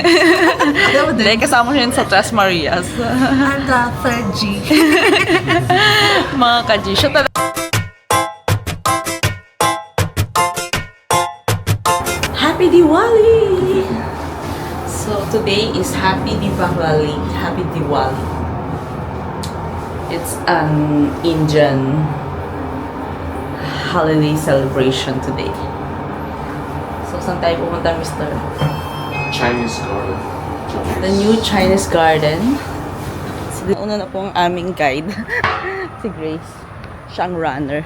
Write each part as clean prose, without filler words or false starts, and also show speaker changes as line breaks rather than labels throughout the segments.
Hindi, kasama siya yun sa Tres Marias.
And the third G.
Mga ka-G. Siya talaga. Happy Diwali! So, today is Happy Diwali. Happy Diwali. It's an Indian holiday celebration today. So, saan tayo pumunta, Mr.?
Chinese garden.
The new Chinese garden. So, una na po ang aming guide. Si Grace. Siya ang runner.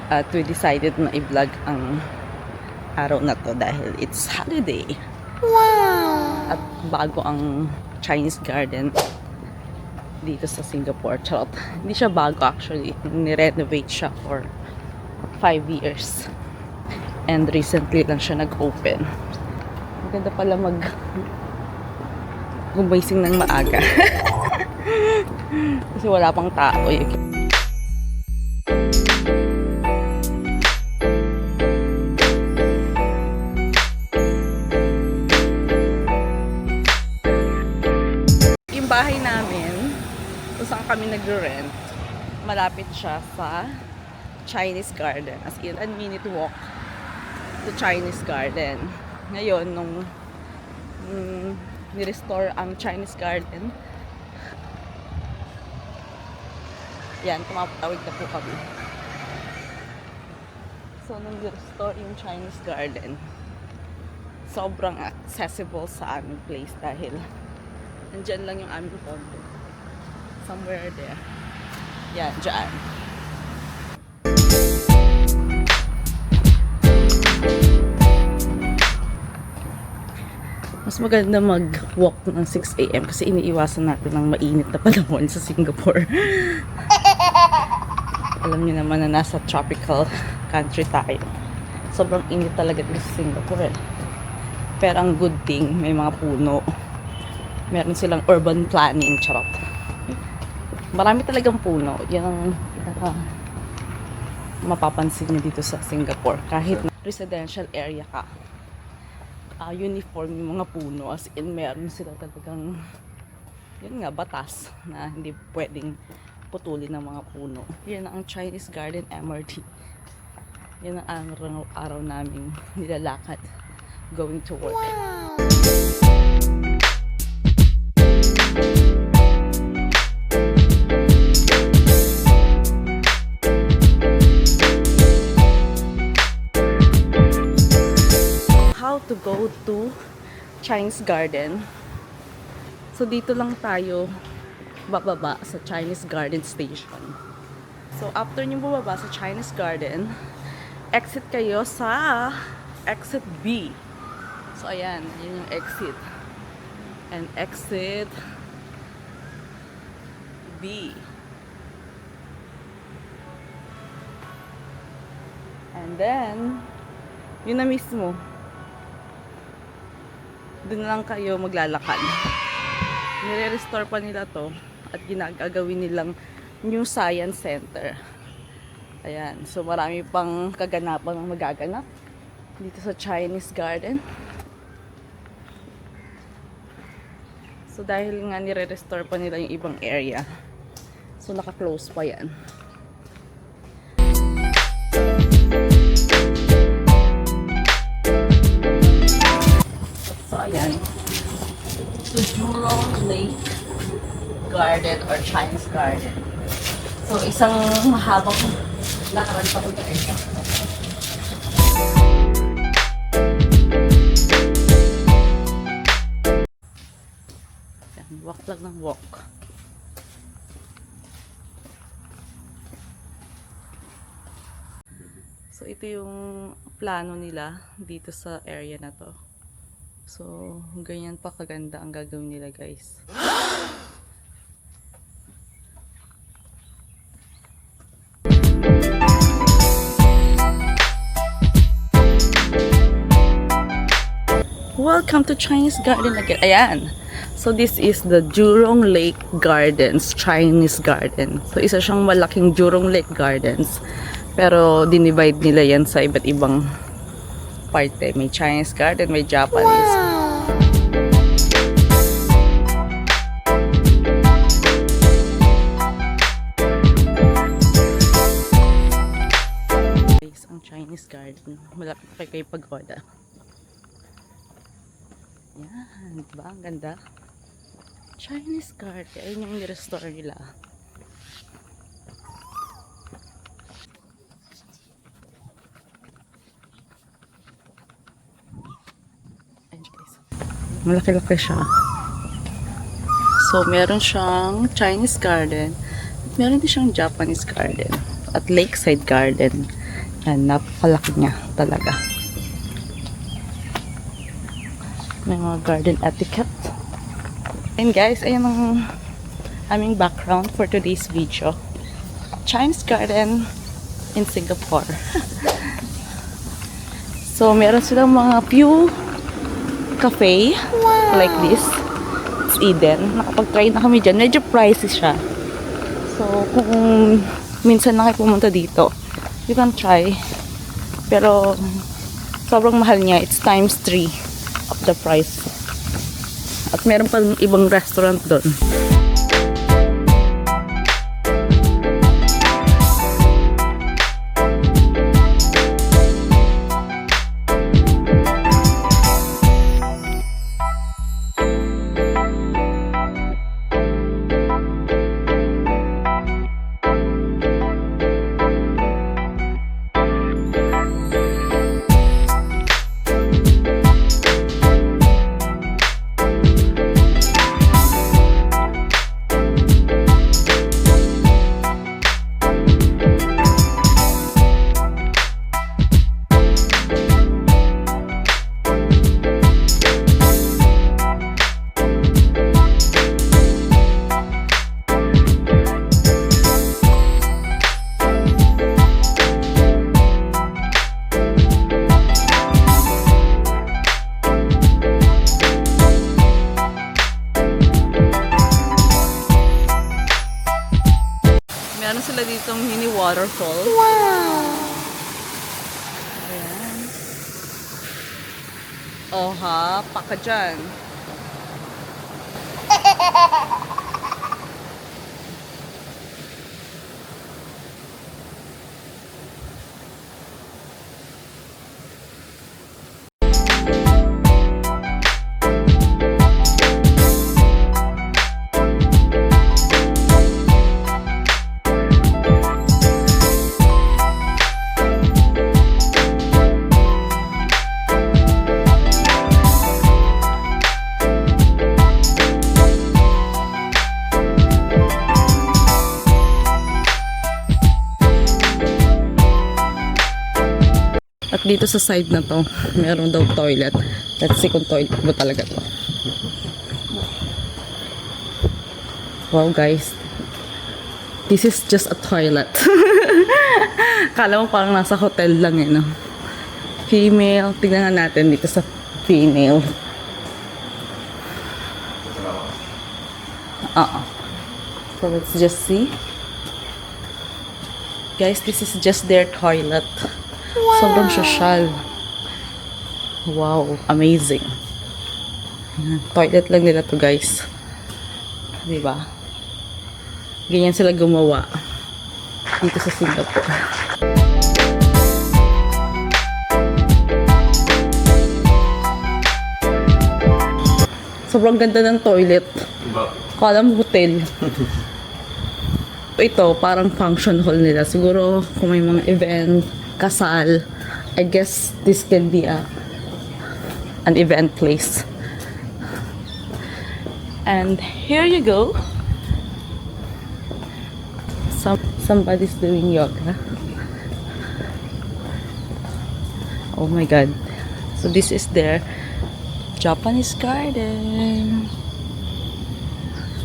At we decided na i-vlog ang araw na to dahil it's holiday. Wow! At bago ang Chinese garden dito sa Singapore. Charot. Hindi siya bago actually. Ni-renovate siya for 5 years. And recently lang siya nag-open. Maganda pala gumising ng maaga. Kasi wala pang tao. Yung bahay namin, kung saan kami nagre-rent, malapit siya sa Chinese garden. As in, a minute walk to Chinese garden. Ngayon, nung ni-restore ang Chinese garden, yan, tumapatawid na po kami. So, nung ni-restore yung Chinese garden, sobrang accessible sa aming place dahil nandyan lang yung aming condo. Somewhere there. Yan, dyan. Mas maganda mag-walk ng 6 AM kasi iniiwasan natin ng mainit na panahon sa Singapore. Alam niyo naman na nasa tropical country tayo. Sobrang init talaga dito sa Singapore. Pero ang good thing, may mga puno. Meron silang urban planning, charot. Marami talagang puno. Yan ang mapapansin niyo dito sa Singapore. Kahit na residential area ka, uniform yung mga puno. As in, meron sila talagang, yun nga, batas na hindi pwedeng putulin ng mga puno. Yan ang Chinese Garden MRT. Yan ang araw naming nilalakad going to work. Wow! How to go to Chinese Garden. So dito lang tayo bababa sa Chinese Garden Station. So after nyo bumaba sa Chinese Garden, exit kayo sa exit B. So ayan, yun yung exit. And exit B. And then, yun na mismo. Doon lang kayo maglalakad. Nire-restore pa nila to at ginagagawin nilang New Science Center. Ayan. So marami pang kaganapan ang magaganap dito sa Chinese Garden. So dahil nga nire-restore pa nila yung ibang area, so naka-close pa yan. So ayan, so Jurong Lake Garden or Chinese Garden. So isang mahabang lakaran pa punta ito. Walk lang ng walk. So ito yung plano nila dito sa area na to. So ganyan pa kaganda ang gagawin nila, guys. Welcome to Chinese Garden again. Ayan. So this is the Jurong Lake Gardens, Chinese Garden. So isa siyang malaking Jurong Lake Gardens. Pero dinivide nila yan sa iba't ibang parte. May Chinese garden, may Japanese. Guys, ang Chinese garden. Malapit pa kay Pagoda. Yan, diba? Ang ganda. Chinese garden. Ayun yung restore nila. Ayun guys. Malaki-laki siya. So, meron siyang Chinese garden. At meron din siyang Japanese garden. At lakeside garden. Yan, napakalaki niya talaga. May mga garden etiquette. And guys, ayan ang aming background for today's video. Chinese garden in Singapore. So, meron silang mga few cafe like this. It's Eden. Nakapag-try na kami dyan. Medyo pricey siya. So, kung minsan na kayo pumunta dito, you can try. Pero, sobrang mahal niya. It's times 3 of the price. At meron pa ibang restaurant doon. Meron sila ditong mini waterfall. Wow! Ayan. Oh ha, paka dyan. At dito sa side na to, meron daw toilet. Let's see kung toilet ba talaga to. Wow guys. This is just a toilet. Kala mo parang nasa hotel lang eh, no? Female. Tignan nga natin dito sa female. So let's just see. Guys, this is just their toilet. Sobrang social. Wow, amazing. Toilet lang nila to guys. Diba? Ganyan sila gumawa dito sa Singapore. Sobrang ganda ng toilet. Kala mo hotel. Ito, parang function hall nila. Siguro kung may mga event, kasal, I guess this can be an event place. And here you go. Somebody's doing yoga. Oh my god. So this is their Japanese garden.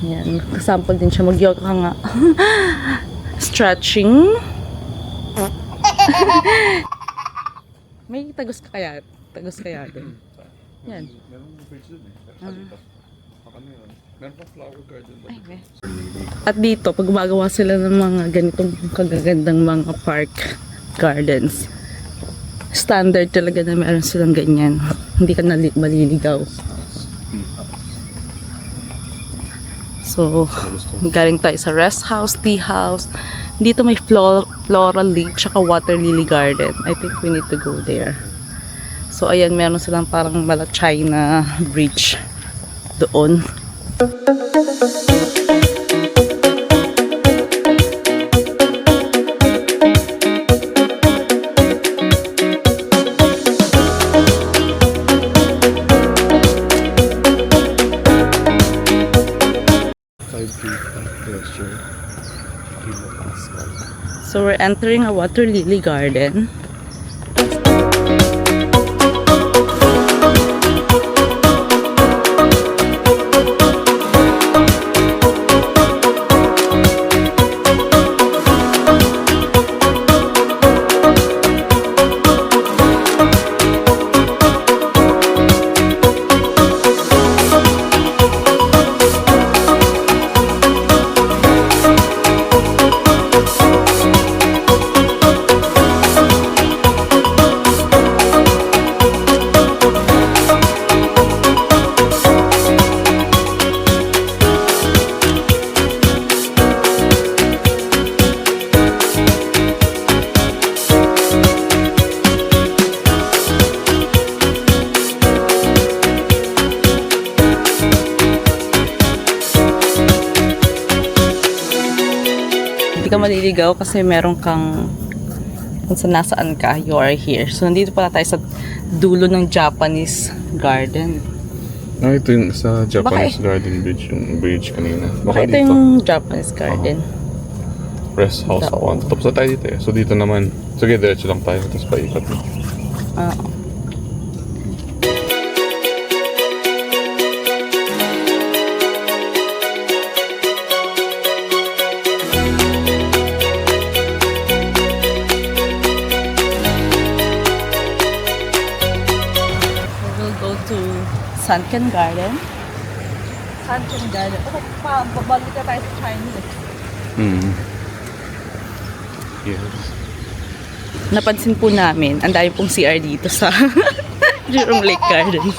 Yan, kasample din siya mag-yoga ka nga. Stretching. May tagos ka kaya? Tagos kaya din. Yan.
Meron bridge dun eh. Meron pa flower garden ba?
Ay, may. At dito, pag gumagawa sila ng mga ganitong kagagandang mga park gardens, standard talaga na meron silang ganyan. Hindi ka maliligaw. So, galing tayo sa rest house, tea house. Dito may floral lake, tsaka water lily garden. I think we need to go there. So, ayan, meron silang parang mala China bridge doon. So we're entering a water lily garden. Hindi ka maliligaw kasi meron kang kung nasaan ka, you are here. So, nandito pala tayo sa dulo ng Japanese garden.
Ito yung sa Japanese Garden Bridge, yung bridge kanina.
Baka ito yung Japanese garden.
Rest house
Dao.
1. Tapos na tayo dito eh. So dito naman, sige, diretso lang tayo. Tapos paikot.
We'll go to Sunken Garden. Sunken Garden. Babalik ka tayo sa Chinese.
Yes.
Napansin po namin, ang dami pong CR dito sa Jurong Lake Gardens.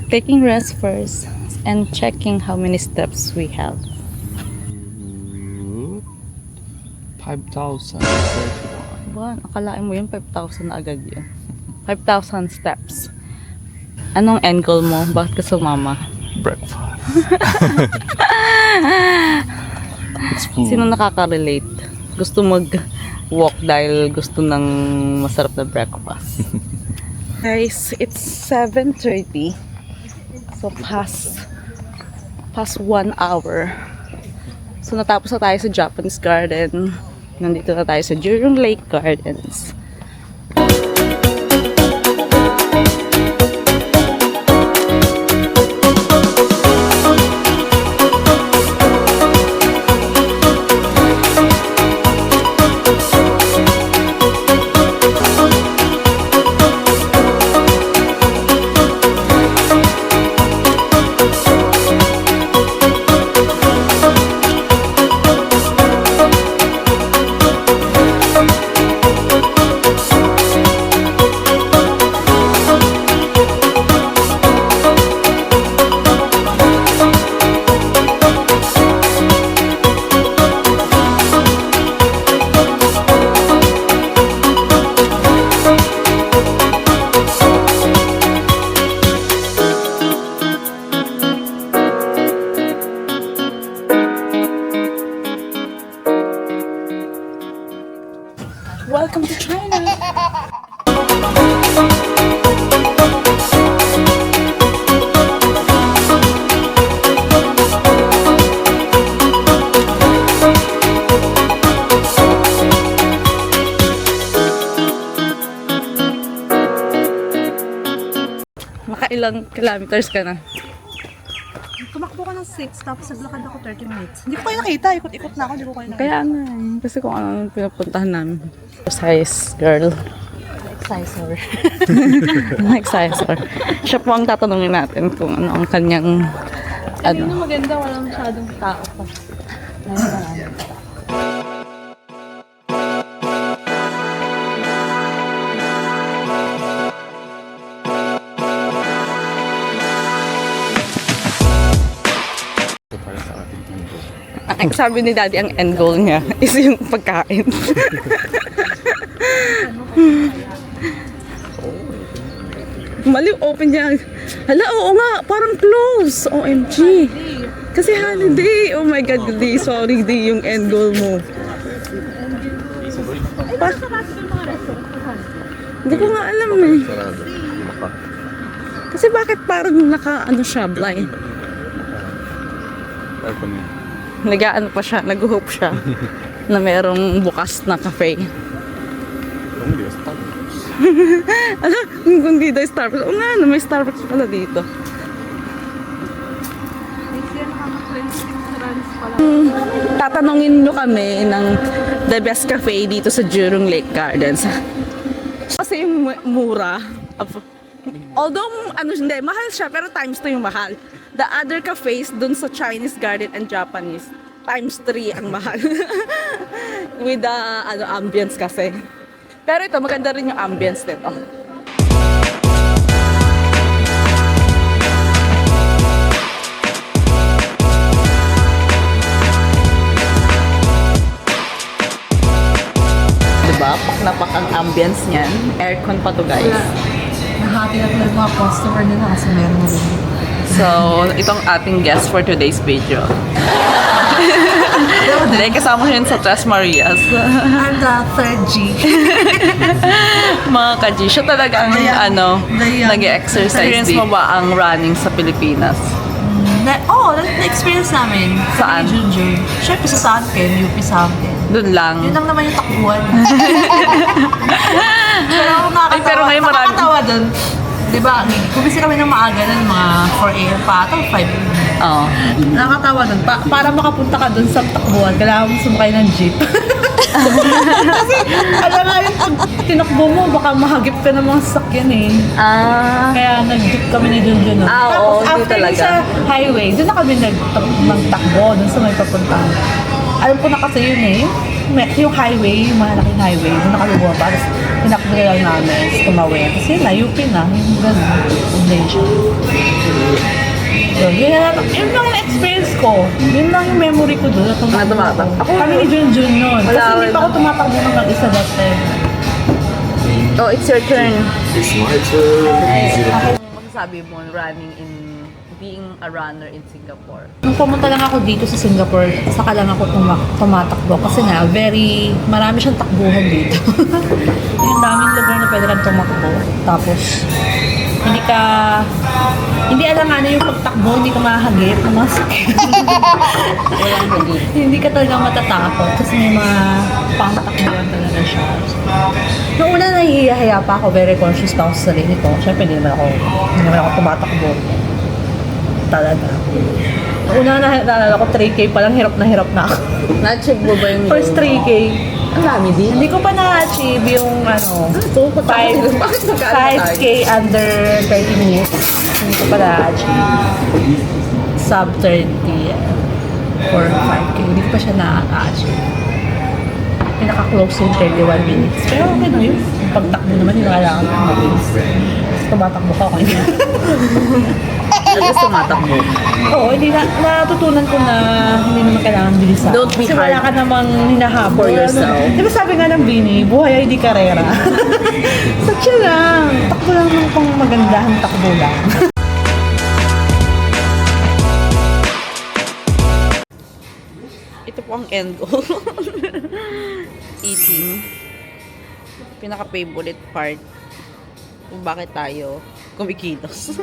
Taking rest first and checking how many steps we have.
5,000.
Ba, akalain mo yun, 5,000 na agad yun. 5,000 steps. Anong end goal mo? Bakit ka sumama?
Breakfast. It's food.
Sino nakaka-relate? Gusto mag-walk dahil gusto ng masarap na breakfast. Guys, it's 7:30. So, past 1 hour. So, natapos na tayo sa Japanese garden. Nandito na tayo sa Jurong Lake Gardens. ilang kilometers ka na?
Tumakbo ko ng 6, tapos naglakad ako 30 minutes. Hindi ko kayo nakita, ikot-ikot na ako, hindi ko kayo nakita.
Kaya nga eh. Kasi kung ano pinapuntahan namin. Exercise girl.
Exciser.
Exerciser. Siya po ang tatanungin natin kung ano ang kanyang
Kanina maganda, walang masyadong tao pa.
Ito para sa ating mundo.
ang sabi ni daddy ang end goal niya is yung pagkain. Mali, open niya. Hala, oo nga, parang close. OMG. Kasi holiday. Oh my God, di. Sorry, di yung end goal mo. Pa- Hindi ko nga alam eh.
Sarado. Maka.
Kasi bakit parang ano siya, blind?
Aircon yun.
Nag-ano pa siya, nag-hope siya na merong bukas na cafe.
Kung hindi, Starbucks.
Ano? Kung di daw Starbucks. Oo nga, may Starbucks pala dito. Tatanungin nyo kami ng the best cafe dito sa Jurong Lake Gardens. Kasi yung mura. Although, ano, hindi, mahal siya, pero times 2 yung mahal. The other cafes dun sa Chinese Garden and Japanese, times 3 ang mahal. With the ambience kasi. Pero ito, maganda rin yung ambience nito. Diba? Pak ang ambience niyan. Aircon pa to, guys.
Nahati na talaga mga customer nila kasi meron na rin.
So, itong ating guest for today's video. Dahil kasama ko yun sa Tres Marias.
I'm the third G.
Mga ka-G, siya talaga ang nag-exercise. Experience mo ba ang running sa Pilipinas?
Na-experience namin.
Saan?
Junjun. Siyempre sa Sanken, UP Sanken.
Doon lang.
Yun lang naman yung takbuhan. Pero
Ay, pero ngayon marami.
nakakatawa dun. Diba, kumisi kami ng maaga nun, mga 4 a.m. pa ata, 5 a.m.
Oo.
Nakakatawa dun. Para makapunta ka dun sa takbuhan, kailangan mo sumakay ng jeep. Kasi, alam nga yung pag tinakbo mo, baka mahagip ka ng mga sasakyan eh.
Ah.
Kaya nag-jeep kami ni Junjun. No?
Ah,
Tapos
oo, hindi
after
talaga.
sa highway, doon na kami nagtakbo, doon sa may papuntahan. Alam ko na kasi yun eh, yung highway, yung malaking highway, doon na kami bumaba. Tapos tinakbo na lang namin, tumawin. Kasi yun na, UP na, yung gano'n, foundation. Yun lang yung experience ko. Yun lang yung memory ko doon.
tumatak.
Kami ni Junjun nun. Kasi
Wala,
hindi pa ako tumatakbo ng mag-isa that time.
Oh, it's your turn.
It's my turn.
Ano masasabi mo running in being a runner in Singapore?
Nung pumunta lang ako dito sa Singapore, saka lang ako tumatakbo kasi nga, marami siyang takbuhan dito. Yung daming lugar na pwede kang tumakbo. Tapos, hindi alanganin yung pagtakbo, hindi ka mahagip ng mga sakit.
Walang hagip.
Hindi ka talaga matatakot kasi may mga pangtakbuhan talaga siya. Noong una nahihiya pa ako, very conscious pa ako sa sarili ko. Siyempre, hindi naman ako tumatakbo. Talaga. Noong una naalala ko, 3K pa lang, hirap na ako.
Na-achieve mo ba yung
First 3K.
Ang dami din.
Hindi ko pa na-achieve yung 5K under 30 minutes. Hindi ko pa na-achieve. Sub 30 for 5K. Hindi ko pa siya na-achieve. Pinaka-close yung 31 minutes. Pero okay na yun. Yung pagtakbo naman, yung kailangan ko mabilis. Tapos tumatakbo ka ako.
At least tumatakbo.
Oo, hindi natutunan ko na hindi naman kailangan bilisan.
Don't be
Kasi
hard
wala ka namang hinahabol.
for yourself.
Di ba sabi nga ng Bini, buhay ay di karera. So chill lang. Takbo lang ng pang magandahan, takbo lang.
Ito po ang end goal. Eating. Pinaka-favorite part kung bakit tayo kumikilos.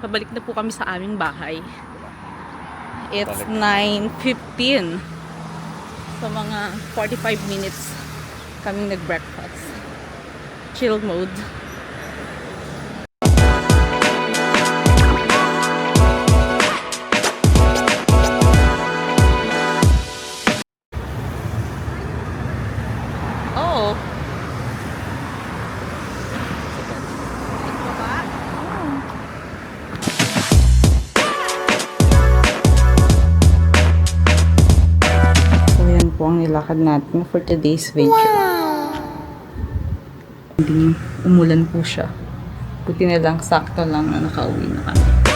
Pabalik na po kami sa aming bahay. It's 9:15. So mga 45 minutes kaming nag-breakfast. Chill mode. Oh. So, yan po ang nilakad natin for today's venture. Hindi umulan po siya. Buti na lang, sakto lang na nakauwi na kami.